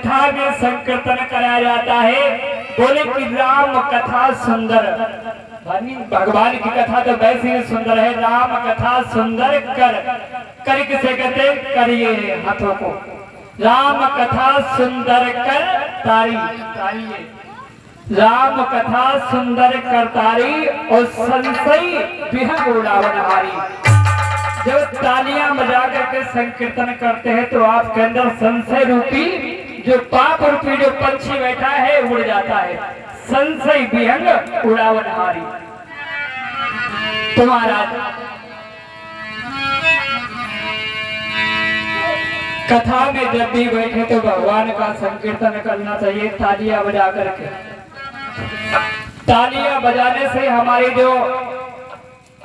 कथा में संकीर्तन कराया जाता है। बोले कि राम कथा सुंदर, भगवान की कथा तो वैसे ही सुंदर है। राम कथा सुंदर कर किसे कहते? करिए हाथों को। राम कथा सुंदर कर तारी, राम कथा सुंदर करतारी और संशय विहंग उड़ावनहारी। जब तालियां बजा करके संकीर्तन करते हैं तो आपके अंदर संशय रूपी जो पाप रूपी जो पंछी बैठा है उड़ जाता है। संशय विहंग उड़ावनहारी। तो महाराज कथा में जब भी बैठे तो भगवान का संकीर्तन करना चाहिए तालियां बजा करके। तालियां बजाने से हमारी जो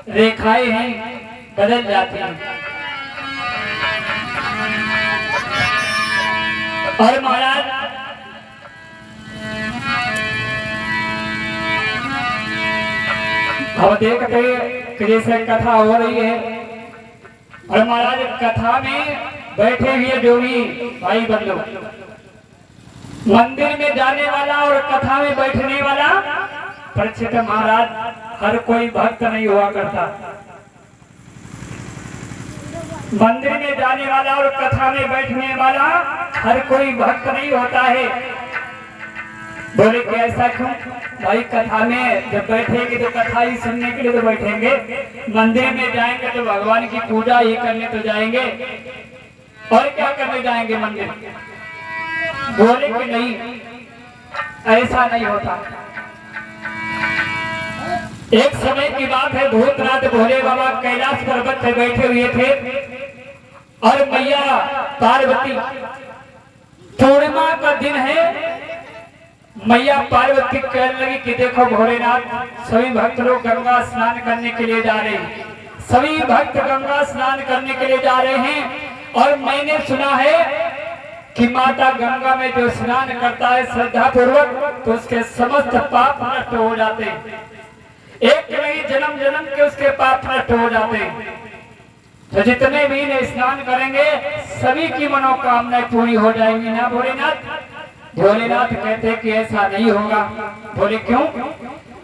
रेखाएं हैं बदल जाती हैं। और महाराज हम देखते कि जैसे कथा हो रही है और महाराज कथा में बैठे हुए जो भी भाई बंधु, मंदिर में जाने वाला और कथा में बैठने वाला परीक्षित महाराज हर कोई भक्त नहीं हुआ करता। मंदिर में जाने वाला और कथा में बैठने वाला हर कोई भक्त नहीं होता है। बोले कि ऐसा क्यों? भाई कथा में जब बैठेंगे तो कथा ही सुनने के लिए तो बैठेंगे, मंदिर में जाएंगे तो भगवान की पूजा ही करने तो जाएंगे, और क्या करने जाएंगे मंदिर? बोले कि नहीं, ऐसा नहीं होता। एक समय की बात है, भूतनाथ भोले बाबा कैलाश पर्वत पे बैठे हुए थे और मैया पार्वती, पूर्णिमा का दिन है, मैया पार्वती कहने लगी कि देखो भोलेनाथ, सभी भक्त लोग गंगा स्नान करने के लिए जा रहे हैं, सभी भक्त गंगा स्नान करने के लिए जा रहे हैं, और मैंने सुना है कि माता गंगा में जो स्नान करता है श्रद्धा पूर्वक तो उसके समस्त पाप नष्ट हो जाते हैं। एक नहीं, जन्म जन्म के उसके पाप नष्ट हो जाते हैं। तो जितने भी ने स्नान करेंगे सभी की मनोकामनाएं पूरी हो जाएंगी ना भोलेनाथ? भोलेनाथ कहते कि ऐसा नहीं होगा। बोले क्यों?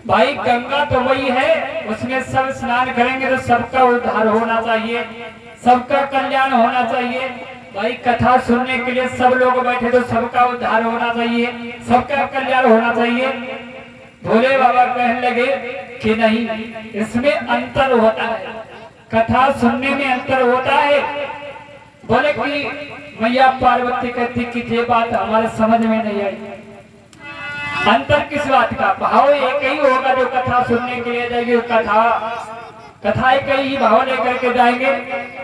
भाई गंगा तो वही है, उसमें सब स्नान करेंगे तो सबका उद्धार होना चाहिए, सबका कल्याण होना चाहिए। भाई कथा सुनने के लिए सब लोग बैठे तो सबका उद्धार होना चाहिए, सबका कल्याण होना चाहिए। भोले बाबा कहने लगे कि नहीं, इसमें अंतर होता है, कथा सुनने में अंतर होता है। बोले कि मैया पार्वती कहती कि ये बात हमारे समझ में नहीं आई। अंतर किस बात का? भाव एक ही होगा जो कथा सुनने के लिए जाएगी, कथा एक ही भाव लेकर के जाएंगे।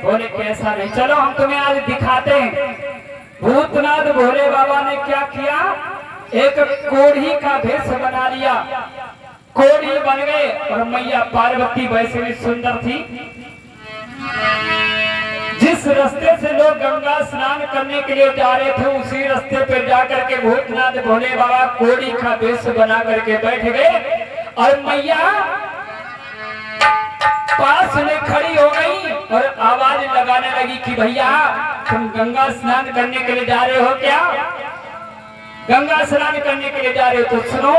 बोले कि ऐसा नहीं, चलो हम तुम्हें आज दिखाते हैं। भूतनाथ भोले बाबा ने क्या किया, एक कोढ़ी का भेष बना लिया, कोढ़ी बन गए, और मैया पार्वती वैसे भी सुंदर थी। जिस रास्ते से लोग गंगा स्नान करने के लिए जा रहे थे उसी रास्ते पर जाकर के भूतनाथ भोले बाबा कोढ़ी का भेष बना करके बैठ गए, और मैया पास में खड़ी हो गई और आवाज लगाने लगी कि भैया तुम गंगा स्नान करने के लिए जा रहे हो क्या? गंगा स्नान करने के लिए जा रहे हो तो सुनो,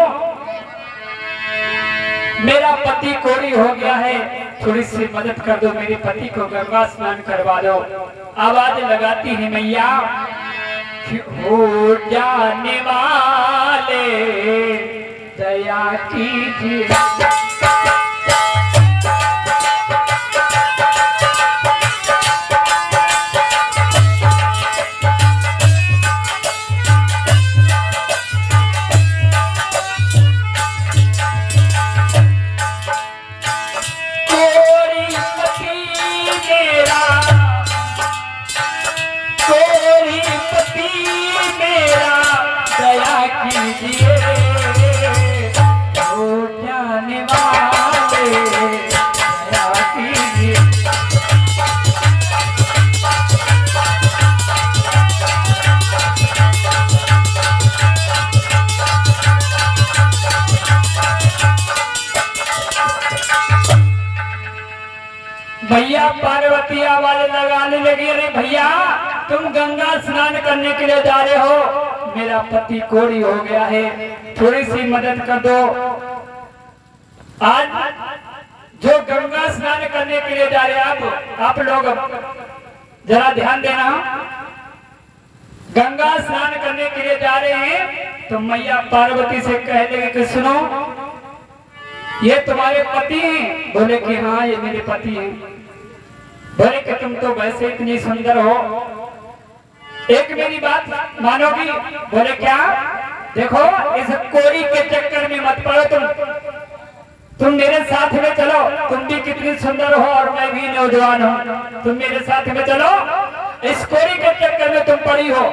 मेरा पति कोढ़ी हो गया है, थोड़ी सी मदद कर दो, मेरे पति को गंगा स्नान करवा दो। आवाज लगाती है मैया, हो जाने वाले दया कीजिए। भैया पार्वती आवाज लगाने लगी, अरे भैया तुम गंगा स्नान करने के लिए जा रहे हो, मेरा पति कोड़ी हो गया है, थोड़ी सी मदद कर दो। आज जो गंगा स्नान करने के लिए जा रहे हैं आप लोग जरा ध्यान देना। गंगा स्नान करने के लिए जा रहे हैं तो मैया पार्वती से कह देंगे कि सुनो, ये तुम्हारे पति हैं? बोले कि हाँ ये मेरे पति हैं। बोले कि तुम तो वैसे इतनी सुंदर हो, एक मेरी बात मानोगी? बोले क्या? देखो इस कोड़ी के चक्कर में मत पड़ो, तुम मेरे साथ में चलो, तुम भी कितनी सुंदर हो और मैं भी नौजवान हूँ, तुम मेरे साथ में चलो, इस कोड़ी के चक्कर में तुम पड़ी हो।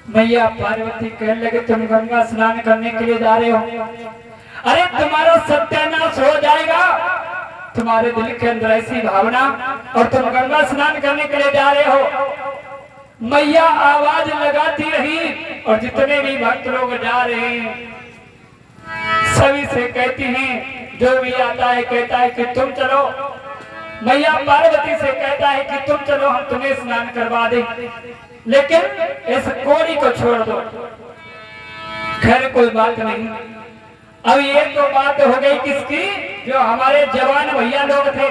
मैया पार्वती कहने लगे तुम गंगा स्नान करने के लिए जा रहे हो, अरे तुम्हारा सत्यानाश हो जाएगा, तुम्हारे दिल के अंदर ऐसी भावना, और तुम गंगा स्नान करने के लिए जा रहे हो। मैया आवाज लगाती रही और जितने भी भक्त लोग जा रहे हैं सभी से कहती हैं, जो भी आता है कहता है कि तुम चलो। मैया पार्वती से कहता है कि तुम चलो, हम तुम्हें स्नान करवा दें, लेकिन इस कोड़ी को छोड़ दो। खैर कोई बात नहीं। अब ये तो बात हो गई किसकी? जो हमारे जवान भैया लोग थे,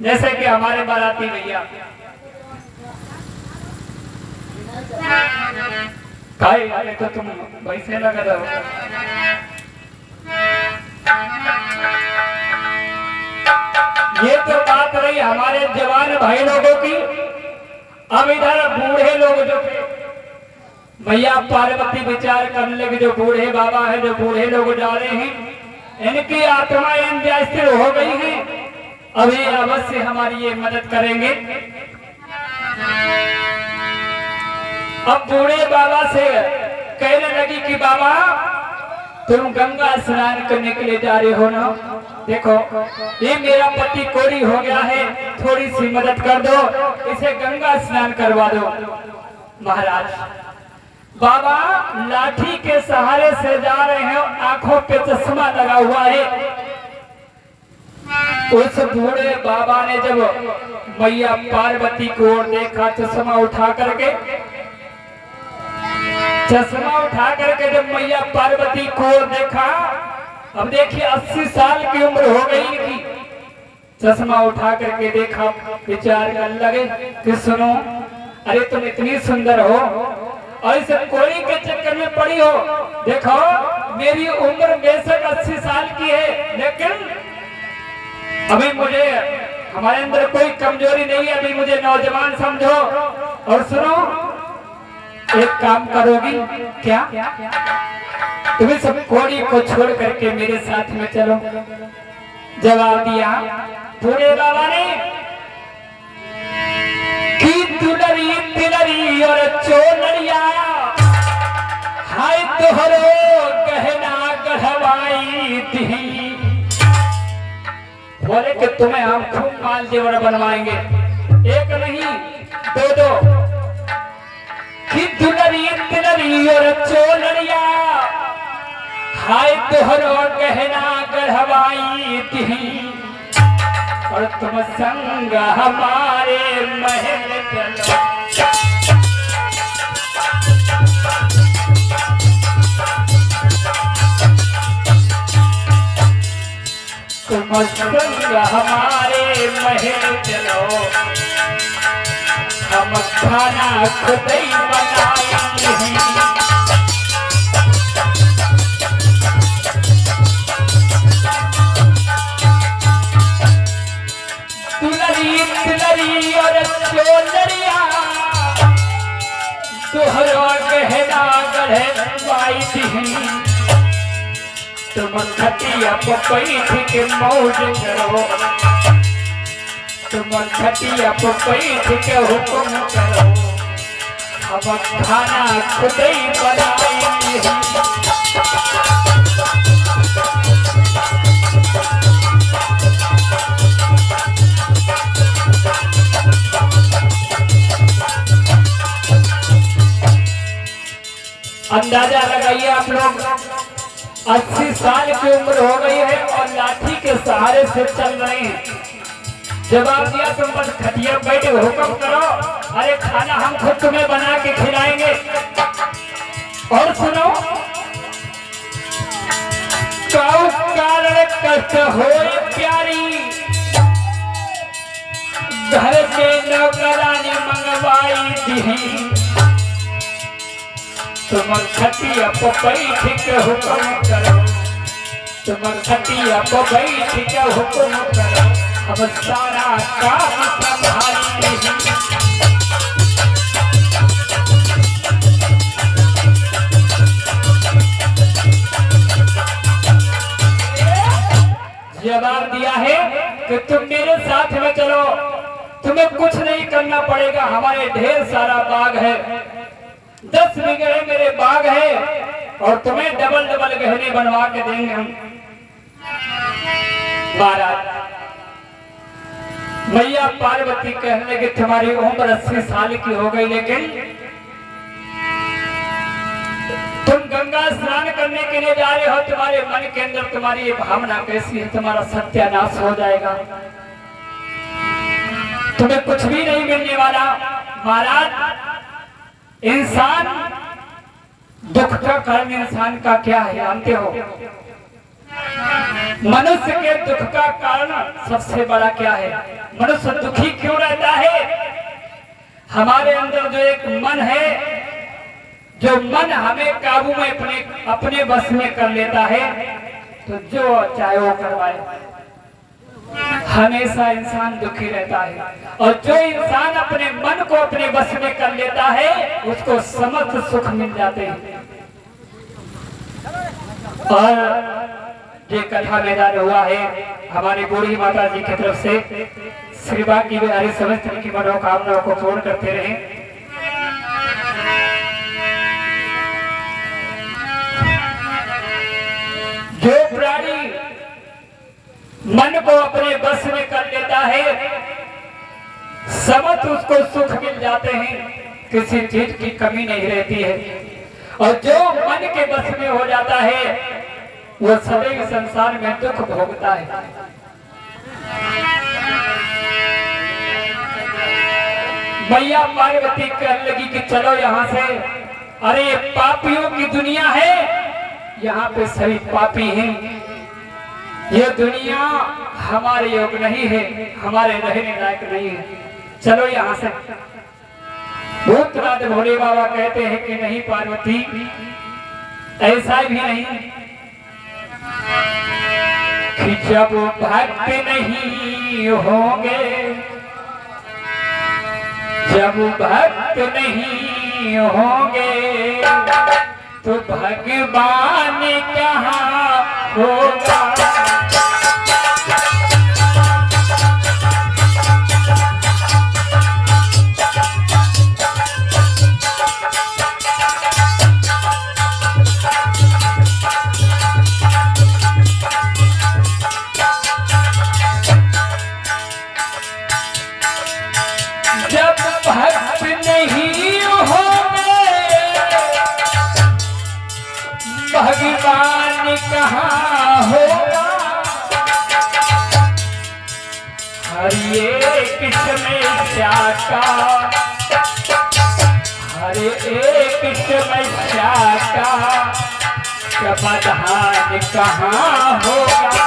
जैसे कि हमारे बाराती भैया। काहे तो तुम वैसे लग रहे हो। ये तो बात रही हमारे जवान भाई लोगों की। अब इधर बूढ़े लोग जो थे, मैया पार्वती विचार करने लगे, जो बूढ़े बाबा है, जो बूढ़े लोग जा रहे हैं, इनकी आत्माएं स्थिर हो गई हैं, अभी अवश्य हमारी ये मदद करेंगे। अब बूढ़े बाबा से कहने लगी कि बाबा तुम गंगा स्नान करने के लिए जा रहे हो ना, देखो ये मेरा पति कोड़ी हो गया है, थोड़ी सी मदद कर दो, इसे गंगा स्नान करवा दो। महाराज बाबा लाठी के सहारे से जा रहे हैं, आंखों पे चश्मा लगा हुआ है। उस बूढ़े बाबा ने जब मैया पार्वती को देखा, चश्मा उठा करके जब मैया पार्वती को देखा, अब देखिए 80 साल की उम्र हो गई इनकी, चश्मा उठा करके देखा, विचार करने लगे कि सुनो, अरे तुम इतनी सुंदर हो और इस कोड़ी के चक्कर में पड़ी हो, देखो मेरी उम्र बेशक 80 साल की है, लेकिन अभी मुझे हमारे अंदर कोई कमजोरी नहीं है, अभी मुझे नौजवान समझो। और सुनो, एक काम करोगी क्या? तुम्हें सब कोड़ी को छोड़ करके मेरे साथ में चलो। जवाब दिया बूढ़े बाबा ने कि दुलरी तिलरी और चोलरिया, हाय तोहरो गहना गढ़वाई दी। बोले कि तुम्हें हम खूब माल जेवर बनवाएंगे, एक नहीं दो दो। कि दुलरी तिलरी और चोलरिया, हाय तोहरो गहना गढ़वाई दी, और तुम संग हमारे महल चलो। तुम संग हमारे महल चलो, हम खाना खुद ही बनाएंगे। दुलरी तिलरी और चोलरिया, तोहरो गहना गढ़वाई दी, तुम खटिया पर बैठ के मौज करो, तुम खटिया पर बैठ के हुक्म करो, हम खाना खुद ही बनाएंगे। अंदाजा लगाइए आप लोग, 80 साल की उम्र हो गई है और लाठी के सहारे से चल रहे हैं। जवाब दिया तुम बस खटिया बैठे हुक्म करो, अरे खाना हम खुद तुम्हें बना के खिलाएंगे। और सुनो, काऊ कारण कष्ट हो प्यारी, घर के नौकरानी मंगवाई दी, तुम खटिया पर बैठ के हुक्म करो, तुम खटिया पर बैठ के हुक्म करो, अब सारा काम संभाली। जवाब दिया है कि तुम मेरे साथ में चलो, तुम्हें कुछ नहीं करना पड़ेगा, हमारे ढेर सारा बाग है, 10 बीघे मेरे बाग है और तुम्हें डबल डबल गहने बनवा के देंगे हम। महाराज मैया पार्वती कहने लगे तुम्हारी उम्र 80 साल की हो गई, लेकिन तुम गंगा स्नान करने के लिए जा रहे हो, तुम्हारे मन के अंदर तुम्हारी ये भावना कैसी है, तुम्हारा सत्यानाश हो जाएगा, तुम्हें कुछ भी नहीं मिलने वाला। महाराज इंसान दुख का कारण इंसान का क्या है जानते हो? मनुष्य के दुख का कारण सबसे बड़ा क्या है? मनुष्य दुखी क्यों रहता है? हमारे अंदर जो एक मन है, जो मन हमें काबू में अपने बस में कर लेता है, तो जो चाहे वो करवाए, हमेशा इंसान दुखी रहता है। और जो इंसान अपने मन को अपने बस में कर लेता है, उसको समस्त सुख मिल जाते हैं। और ये कथा मैदान हुआ है हमारी बूढ़ी माता जी की तरफ से, श्री बाकी बिहारी समस्त की मनोकामनाओं को पूर्ण करते रहे। जो प्राणी मन को अपने बस में कर लेता है, समस्त उसको सुख मिल जाते हैं, किसी चीज की कमी नहीं रहती है। और जो मन के बस में हो जाता है, वो सदैव संसार में दुख भोगता है। मैया पार्वती कहने लगी कि चलो यहाँ से, अरे ये पापियों की दुनिया है, यहाँ पे सभी पापी हैं, ये दुनिया हमारे योग नहीं है, हमारे रहने लायक नहीं है, चलो यहाँ से। भूतनाथ भोले बाबा कहते हैं कि नहीं पार्वती, ऐसा भी नहीं कि जब भक्त नहीं होंगे, जब भक्त नहीं होंगे तो भगवान कहाँ होगा। भगवान कहाँ होगा। हर एक समस्या का, हर एक समस्या का समाधान कहाँ होगा।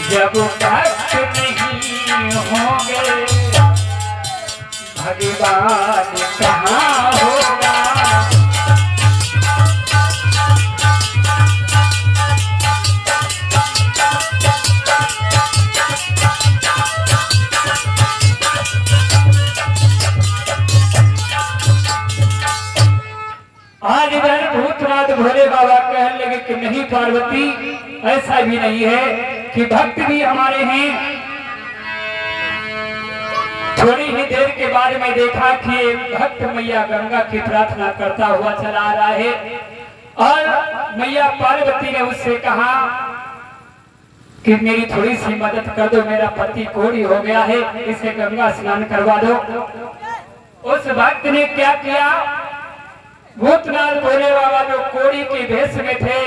जब भक्त नहीं होंगे भगवान कहाँ होगा। आज इधर भूतनाथ भोले बाबा कहने लगे कि नहीं पार्वती, ऐसा भी नहीं है कि भक्त भी हमारे हैं। थोड़ी ही देर के बाद में देखा कि भक्त मैया गंगा की प्रार्थना करता हुआ चला आ रहा है और मैया पार्वती ने उससे कहा कि मेरी थोड़ी सी मदद कर दो, मेरा पति कोढ़ी हो गया है, इसे गंगा स्नान करवा दो। उस भक्त ने क्या किया, भूतनाथ भोले बाबा जो कोढ़ी के भेष में थे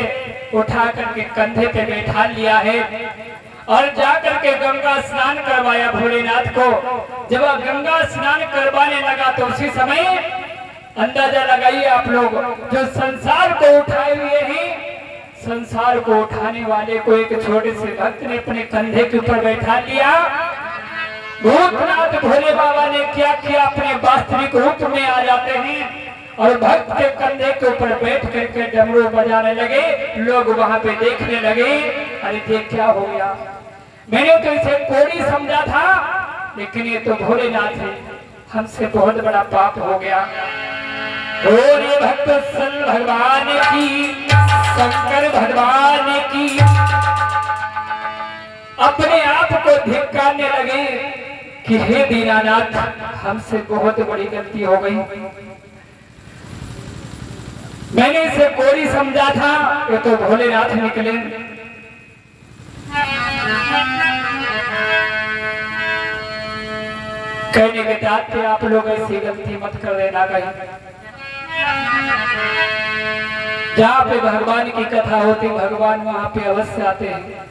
उठा करके कंधे पे बैठा लिया है और जाकर के गंगा स्नान करवाया भोलेनाथ को। जब वह गंगा स्नान करवाने लगा तो उसी समय अंदाजा लगाइए आप लोग, जो संसार को उठाए हुए हैं, संसार को उठाने वाले को एक छोटे से भक्त ने अपने कंधे के ऊपर बैठा लिया। भूतनाथ भोले बाबा ने क्या किया, अपने वास्तविक रूप में आ जाते हैं और भक्त के कंधे के ऊपर बैठ करके डमरू बजाने लगे। लोग वहां पे देखने लगे, अरे ये क्या हो गया, मैंने तो इसे कोढ़ी समझा था, लेकिन ये तो भोलेनाथ है, हमसे बहुत बड़ा पाप हो गया। भोले भक्त सन भगवान की, शंकर भगवान की, अपने आप को धिक्कारने लगे कि हे दीनानाथ, हमसे बहुत बड़ी गलती हो गई, मैंने इसे कोढ़ी समझा था, ये तो भोलेनाथ निकले। कहने के चाहते आप लोग ऐसी गलती मत कर देना कहीं। जहाँ पे भगवान की कथा होती, भगवान वहाँ पे अवश्य आते हैं।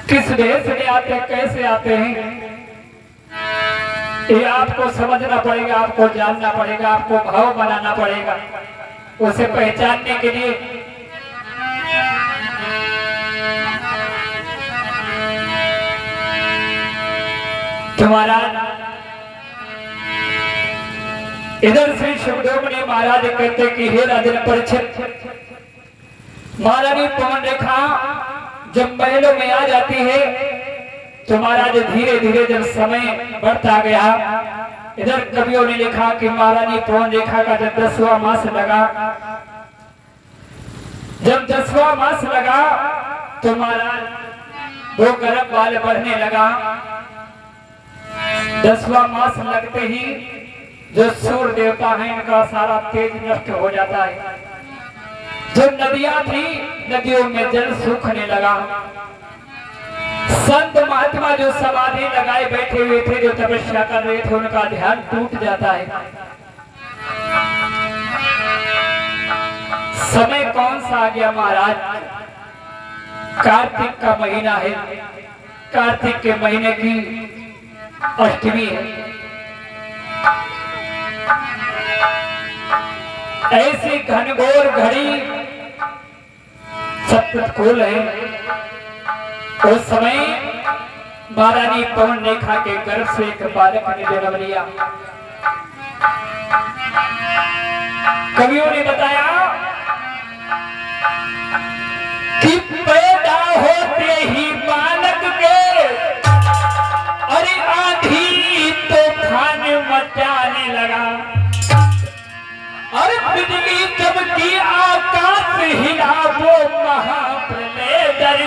किस भेष में आते हैं, कैसे आते हैं, ये आपको समझना पड़ेगा, आपको जानना पड़ेगा, आपको भाव बनाना पड़ेगा। उसे पहचानने के लिए तुम्हारा इधर श्री सुखदेव महाराज कहते कि हे राजन परीक्षित, महारानी पवन रेखा जब महलों में आ जाती है तो महाराज धीरे धीरे जब समय बढ़ता गया, इधर कवियों ने लिखा कि महारानी पवन रेखा का जब 10वां मास लगा, जब 10वां मास लगा तो महाराज वो गर्भ बाल बढ़ने लगा। 10वां मास लगते ही जो सूर्य देवता है इनका सारा तेज नष्ट हो जाता है। जो नदियां थी, नदियों में जल सूखने लगा। संत महात्मा जो समाधि लगाए बैठे हुए थे, जो तपस्या कर रहे थे, उनका ध्यान टूट जाता है। समय कौन सा आ गया महाराज, कार्तिक का महीना है, कार्तिक के महीने की अष्टमी है। ऐसी घनघोर घड़ी सब कुछ खोल है। उस समय महारानी पवन रेखा के गर्भ से एक बालक ने जन्म लिया। कवियों ने बताया कि पैदा होते ही बालक के अरे आंधी तूफान मचाने लगा, और बिजली चमकी आकाश हिला, वो महाप्रलय डर